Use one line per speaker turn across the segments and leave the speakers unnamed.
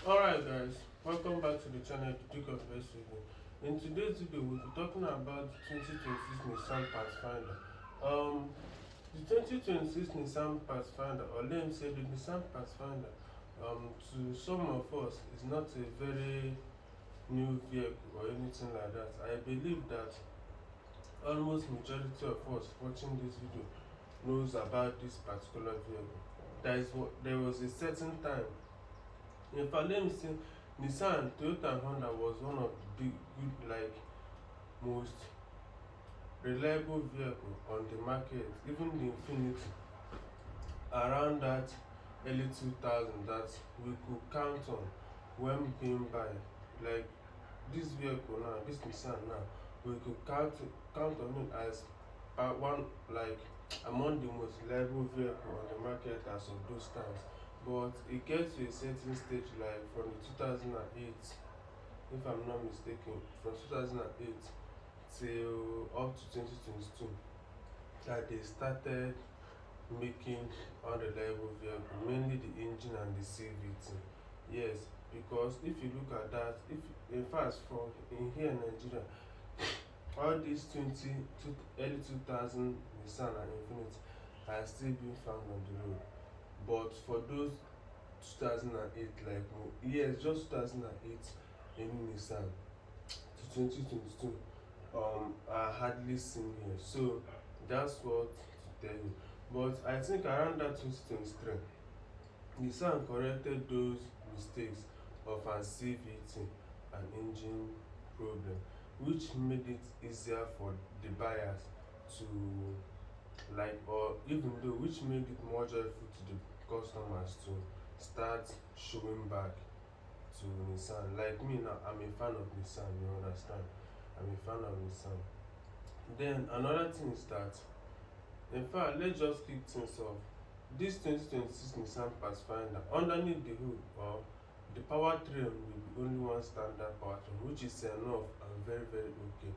Alright guys, welcome back to the channel to Duke of Best Review. In today's video we'll be talking about the 2026 Nissan Pathfinder. The 2026 Nissan Pathfinder, or let me say the Nissan Pathfinder, to some of us is not a very new vehicle or anything like that. I believe that almost majority of us watching this video knows about this particular vehicle. There was a certain time. In fact, let me say, Nissan, Toyota, and Honda was one of the big, good, like most reliable vehicle on the market. Even the Infinity, around that early 2000, that we could count on when being buy. Like this vehicle now, this Nissan now, we could count on it as one, like among the most reliable vehicle on the market as of those times. But it gets to a certain stage, like from the 2008, if I'm not mistaken, from 2008 till up to 2022, that they started making unreliable vehicle, mainly the engine and the CVT. Yes, because if you look at that, if in fact from in here in Nigeria, all these early 2000 Nissan and Infiniti are still being found on the road. But for those 2008, like yes, just 2008 in Nissan to 2022, are hardly seen here. So that's what to tell you. But I think around that 2023, Nissan corrected those mistakes of an CVT and engine problem, which made it easier for the buyers to, like, or even though which made it more joyful to the customers to start showing back to Nissan. Like me now, I'm a fan of Nissan, you understand? I'm a fan of Nissan. Then another thing is that, in fact, let's just kick things off. This 2026 Nissan Pathfinder, underneath the hood, or the powertrain will be only one standard powertrain, which is enough and very, very okay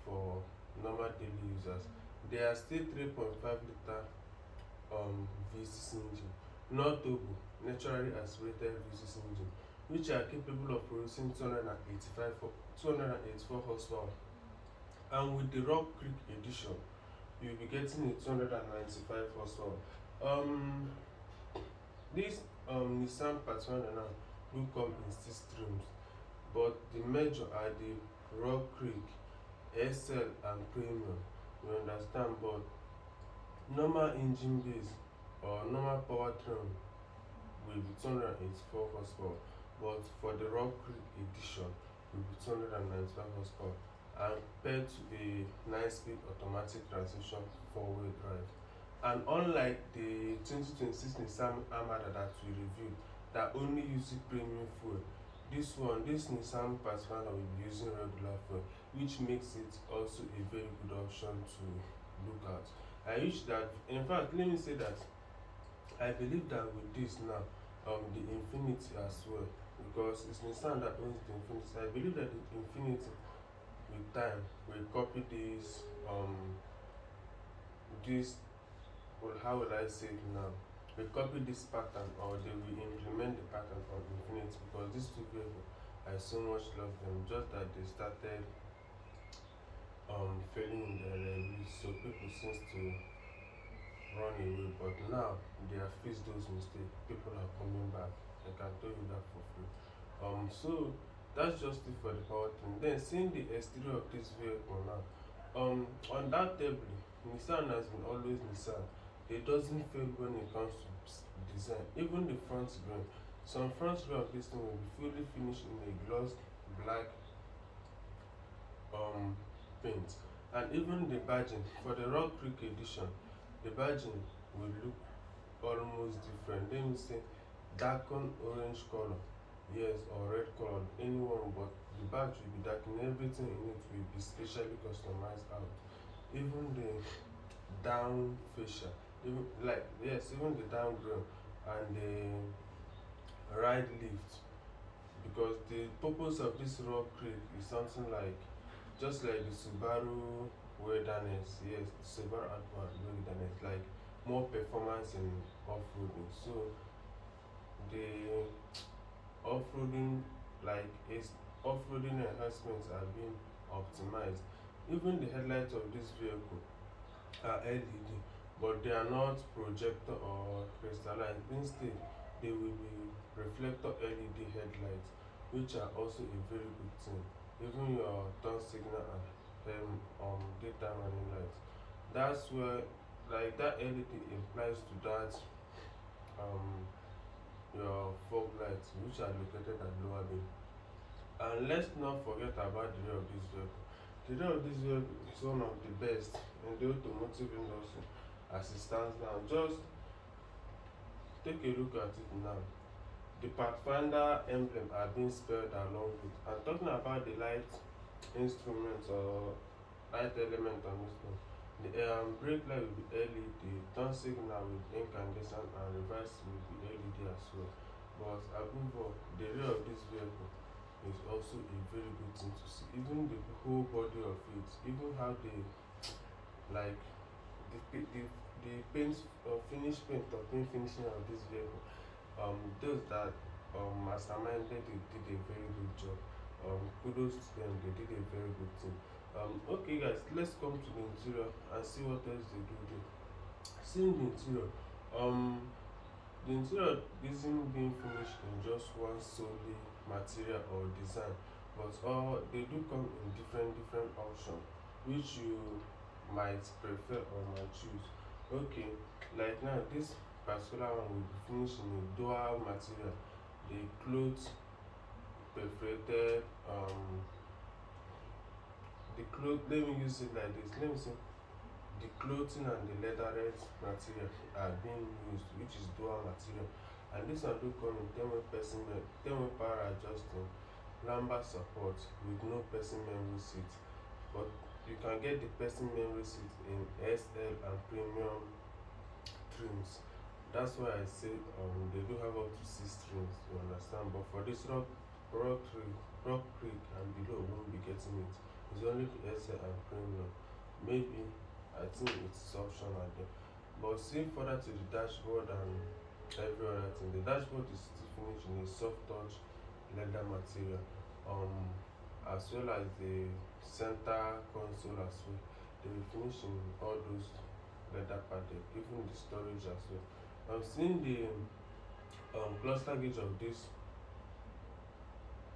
for normal daily users. They are still 3.5 liter V6 engine, not turbo, naturally aspirated V6 engine, which are capable of producing 284 horsepower. And with the Rock Creek edition, you'll be getting a 295 horsepower. This Nissan Pathfinder now will come in 6 trims, but the major are the Rock Creek, SL, and Premium. You understand? But normal engine base or normal powertrain will be 284 horsepower, but for the Rock Creek edition will be 295 horsepower, and paired to a 9-speed automatic transmission 4-wheel drive. And unlike the 2026 Nissan Armada that we reviewed, that only uses premium fuel, this Nissan Pathfinder will be using regular fuel, which makes it also a very good option to look at. I wish that, in fact, let me say that I believe that with this now, the Infiniti as well, because it's Nissan that owns the Infiniti. I believe that the Infiniti, with time, will copy this, well, how will I say it now? Will copy this pattern, or they will implement the pattern on Infiniti, because these two people, I so much love them. Just that they started failing in their reviews, so people seems to run away. But now they have fixed those mistakes. People are coming back. I can tell you that for free. So that's just it for the powertrain. Then seeing the exterior of this vehicle now, undoubtedly Nissan has been always Nissan. It doesn't fail when it comes to design. Even the front grille, some front grille of this thing will be fully finished in a glossed black paint. And even the badging for the Rock Creek edition, the badging will look almost different. Let me say darken orange color, yes, or red color, anyone, but the badge will be darkened. Everything in it will be specially customized out. Even the down fascia, even like yes, even the down grill and the ride lift, because the purpose of this Rock Creek is something like just like the Subaru Wilderness, yes, the Subaru Outback Wilderness, like more performance in off-roading. So the off-roading like is off-roading enhancements are being optimized. Even the headlights of this vehicle are LED, but they are not projector or crystalline. Instead, they will be reflector LED headlights, which are also a very good thing. Even your turn signal and daytime running lights. That's where like that LED implies to that um your fog lights, which are located at lower bay. And let's not forget about the rear of this vehicle. The rear of this vehicle is one of the best in the automotive industry as it stands now. Just take a look at it now. The Pathfinder emblem are being spelled along with. And talking about the light instruments or light element on this one, the brake light will be LED, turn signal with incandescent, and reverse will be LED as well. But above all, the rear of this vehicle is also a very good thing to see. Even the whole body of it, even how they like the paint or finish paint or paint finishing of this vehicle. Those that masterminded it did a very good job. Kudos to them, they did a very good thing. Okay guys, let's come to the interior and see what else they do there. Seeing the interior, um the interior isn't being finished in just one solely material or design, but all they do come in different options, which you might prefer or might choose. Okay, like now this particular one will be finished in a dual material. The clothes perforated, the cloth. Let me use it like this. Let me say the clothing and the leatherette material are being used, which is dual material. And this one do come in 10 way power adjusting, lumbar support with no person memory seat. But you can get the person memory seat in SL and premium trims. That's why I say they do have up to 6 trims, you understand. But for this rock creek and below won't be getting it. It's only the SL and premium. Maybe I think it's optional there. But seeing further to the dashboard and every other thing, the dashboard is still finished in a soft touch leather material, as well as the center console as well. They will finish in all those leather padded, even the storage as well. I'm seeing the cluster gauge of this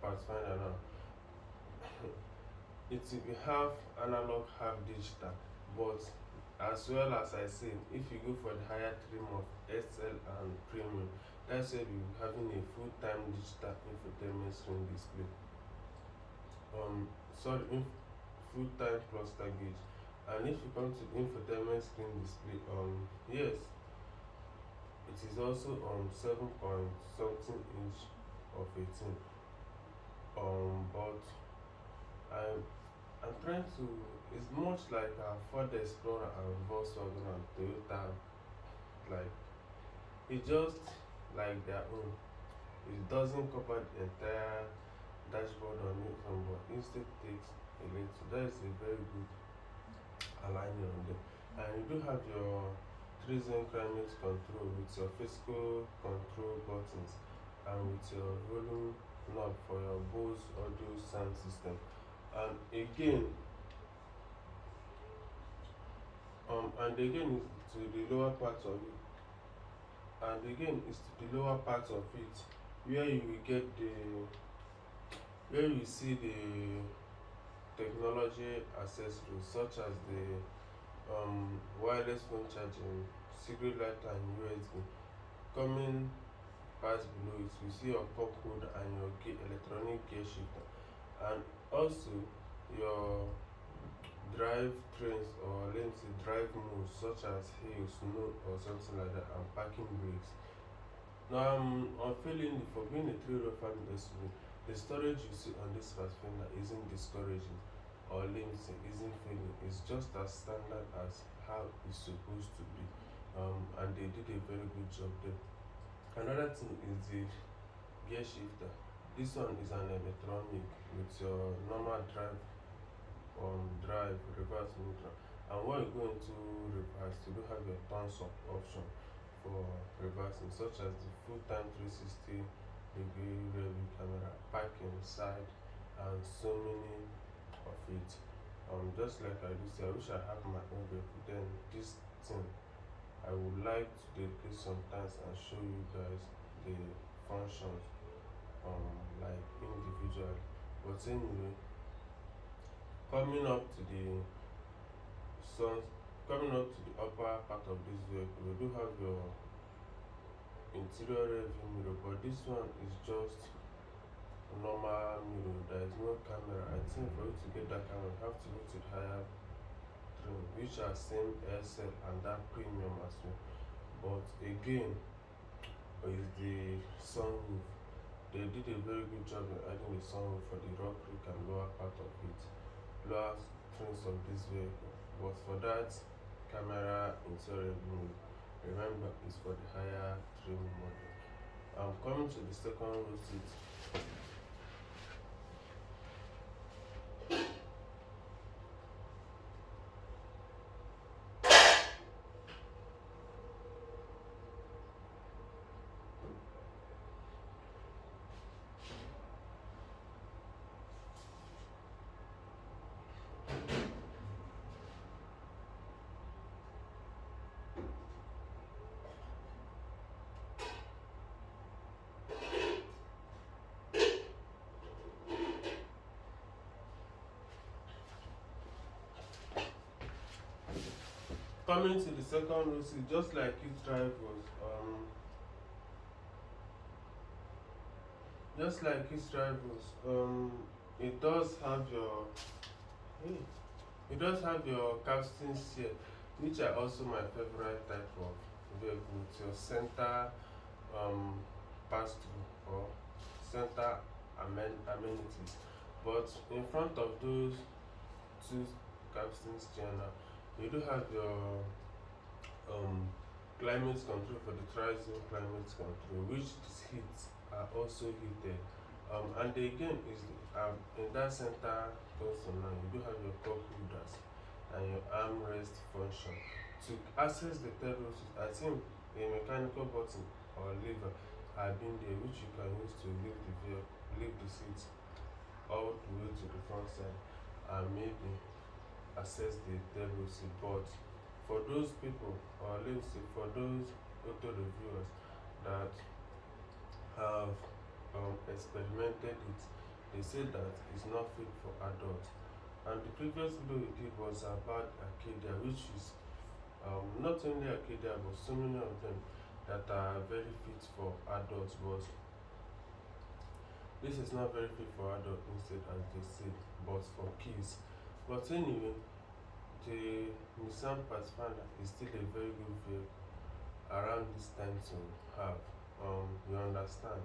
Pathfinder now. It will be half analog, half digital, but as well as I said, if you go for the higher trim of SL and premium, that's where you'll be having a full-time digital infotainment screen display. Sorry, full-time cluster gauge. And if you come to infotainment screen display, yes, it is also 7 point something inch of 18. But I'm I'm trying to. It's much like a Ford Explorer and Volkswagen and Toyota. Like it's just like their own. It doesn't cover the entire dashboard on it, but instead takes a little. That is a very good aligning on there. And you do have your 3-zone climate control with your physical control buttons and with your volume knob for your Bose audio sound system. And again, it's to the lower part of it. And again, it's to the lower part of it where you will get where you see the technology accessories such as the wireless phone charging, secret light and USB. Coming past below it, you see your pop code and your electronic gear shifter, and also your drive trains or let me say drive modes such as hail, snow or something like that, and parking brakes. Now unfailingly, for being a 3-row family SUV, the storage you see on this Pathfinder isn't discouraging or let me say isn't failing. It's just as standard as how it's supposed to be. And they did a very good job there. Another thing is the gear shifter. This one is an electronic with your normal drive, reverse, neutral. And when you go into reverse, you do have your tons of option for reversing, such as the full time 360 degree camera pack inside, and so many of it. Just like I do say, I wish I have my own vehicle. Then this thing, I would like to dedicate some times and show you guys the functions, like individually. But anyway, coming up to the sun, coming up to the upper part of this vehicle, we do have your interior rearview mirror, but this one is just a normal mirror. There is no camera. I think for you to get that camera, you have to go to the higher trim, which are same SL and that premium as well. But again, is the sunroof. They did a very good job in adding the sunroof for the rock creek and lower part of it, lower trims of this vehicle. But for that camera interior view, remember it's for the higher trim model. Coming to the second row seat. Coming to the second row seat, just like its rivals, it does have your hey, it does have your capstan here, which are also my favorite type of vehicle with your center pass through or center amenities. But in front of those two capstan here now, you do have your climate control for the tri-zone climate control, which is heat are also heated. And again is in that center console now, you do have your cup holders and your armrest function. To access the third row seat, I think a mechanical button or lever are being there, which you can use to lift the seat all the way to the front side and maybe access the third row seat. But for those people, or let's say for those auto reviewers that have experimented it, they say that it's not fit for adults. And the previous video we did was about Arcadia, which is not only Arcadia but so many of them that are very fit for adults. But this is not very fit for adults instead, as they say, but for kids. But anyway, the Nissan Pathfinder is still a very good vehicle around this time to have. You understand?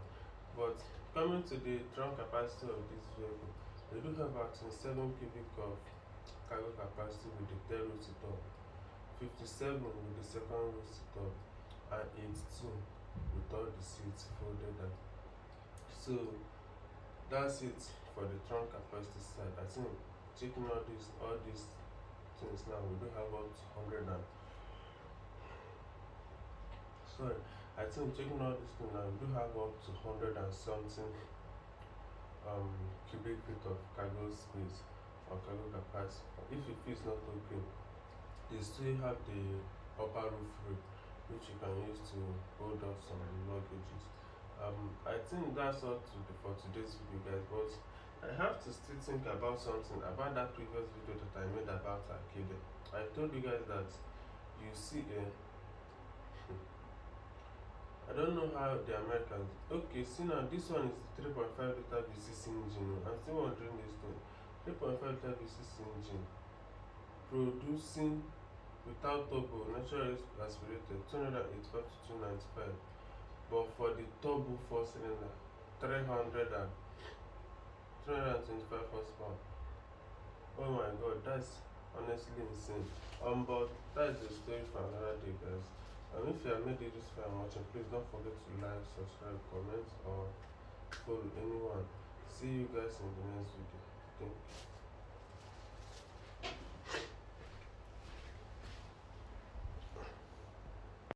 But coming to the trunk capacity of this vehicle, they do have about 27 cubic of cargo capacity with the third row seat up, 57 with the second row seat up, and 82 with all the seats folded down. So that's it for the trunk capacity side. I think checking all these things now, we do have about 100 and sorry, I think checking all these things now, we do have up to 100 and something cubic feet of cargo space or cargo capacity. If it feels not okay, they still have the upper roof rail, which you can use to hold up some luggages. I think that's all for today's video, guys. But I have to still think about something about that previous video that I made about Arcadia. I told you guys that you see I don't know how the Americans. Okay, see now this one is 3.5 liter V6 engine. I'm still wondering this thing. 3.5 liter V6 engine producing without turbo, naturally aspirated 285 to 295. But for the turbo 4 cylinder, 325 horsepower. Oh my god, that's honestly insane. But that's the story for another day, guys. If you have made it this far and watching, please don't forget to like, subscribe, comment, or follow anyone. See you guys in the next video. Thank you.